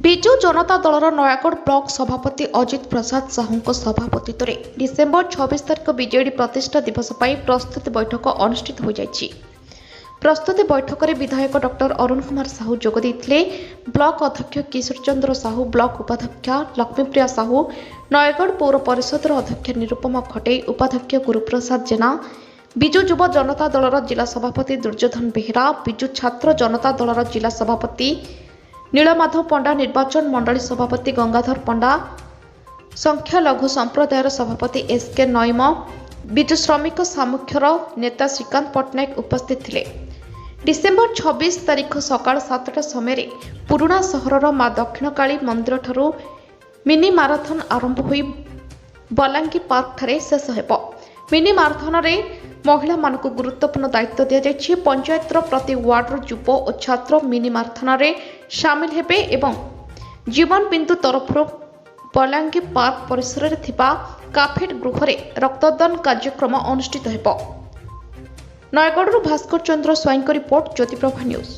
ବିଜୁ ଜନତା ଦଳର ନୟାଗଡ଼ ବ୍ଲକ ସଭାପତି ଅଜିତ ପ୍ରସାଦ ସାହୁଙ୍କ ସଭାପତିତ୍ୱରେ ଡିସେମ୍ବର 26 ତାରିଖ ବିଜେଡି ପ୍ରତିଷ୍ଠା ଦିବସ ପାଇଁ ପ୍ରସ୍ତୁତି ବୈଠକ ଅନୁଷ୍ଠିତ ହୋଇଯାଇଛି। ପ୍ରସ୍ତୁତି ବୈଠକରେ ବିଧାୟକ ଡକ୍ଟର ଅରୁଣ କୁମାର ସାହୁ ଯୋଗ ଦେଇଥିଲେ। ବ୍ଲକ ଅଧ୍ୟକ୍ଷ କିଶୋର ଚନ୍ଦ୍ର ସାହୁ, ବ୍ଲକ ଉପାଧ୍ୟକ୍ଷା ଲକ୍ଷ୍ମୀପ୍ରିୟା ସାହୁ, ନୟାଗଡ଼ ପୌର ପରିଷଦର ଅଧ୍ୟକ୍ଷ ନିରୁପମା ଖଟେଇ, ଉପାଧ୍ୟକ୍ଷ ଗୁରୁପ୍ରସାଦ ଜେନା, ବିଜୁ ଯୁବ ଜନତା ଦଳର ଜିଲ୍ଲା ସଭାପତି ଦୁର୍ଯ୍ୟୋଧନ ବେହେରା, ବିଜୁ ଛାତ୍ର ଜନତା ଦଳର ଜିଲ୍ଲା ସଭାପତି ନୀଳମାଧବ ପଣ୍ଡା, ନିର୍ବାଚନ ମଣ୍ଡଳୀ ସଭାପତି ଗଙ୍ଗାଧର ପଣ୍ଡା, ସଂଖ୍ୟାଲଘୁ ସମ୍ପ୍ରଦାୟର ସଭାପତି ଏସ୍.କେ. ନଇମ, ବିଜୁ ଶ୍ରମିକ ସାମୁଖ୍ୟର ନେତା ଶ୍ରୀକାନ୍ତ ପଟ୍ଟନାୟକ ଉପସ୍ଥିତ ଥିଲେ। ଡିସେମ୍ବର 26 ତାରିଖ ସକାଳ 7ଟା ସମୟରେ ପୁରୁଣା ସହରର ମା ଦକ୍ଷିଣକାଳୀ ମନ୍ଦିରଠାରୁ ମିନି ମାରାଥନ ଆରମ୍ଭ ହୋଇ ବଲାଙ୍ଗୀ ପାର୍କଠାରେ ଶେଷ ହେବ। ମିନି ମାରାଥନରେ ମହିଳାମାନଙ୍କୁ ଗୁରୁତ୍ୱପୂର୍ଣ୍ଣ ଦାୟିତ୍ୱ ଦିଆଯାଇଛି। ପଞ୍ଚାୟତର ପ୍ରତି ୱାର୍ଡର ଯୁବ ଓ ଛାତ୍ର ମିନି ମାରାଥନରେ ସାମିଲ ହେବେ ଏବଂ ଜୀବନ ବିନ୍ଦୁ ତରଫରୁ ବଲାଙ୍ଗୀ ପାର୍କ ପରିସରରେ ଥିବା କାଫେଟ୍ ଗୃହରେ ରକ୍ତଦାନ କାର୍ଯ୍ୟକ୍ରମ ଅନୁଷ୍ଠିତ ହେବ। ନୟାଗଡ଼ରୁ ଭାସ୍କର ଚନ୍ଦ୍ର ସ୍ୱାଇଁଙ୍କ ରିପୋର୍ଟ, ଜ୍ୟୋତିପ୍ରଭା ନ୍ୟୁଜ୍।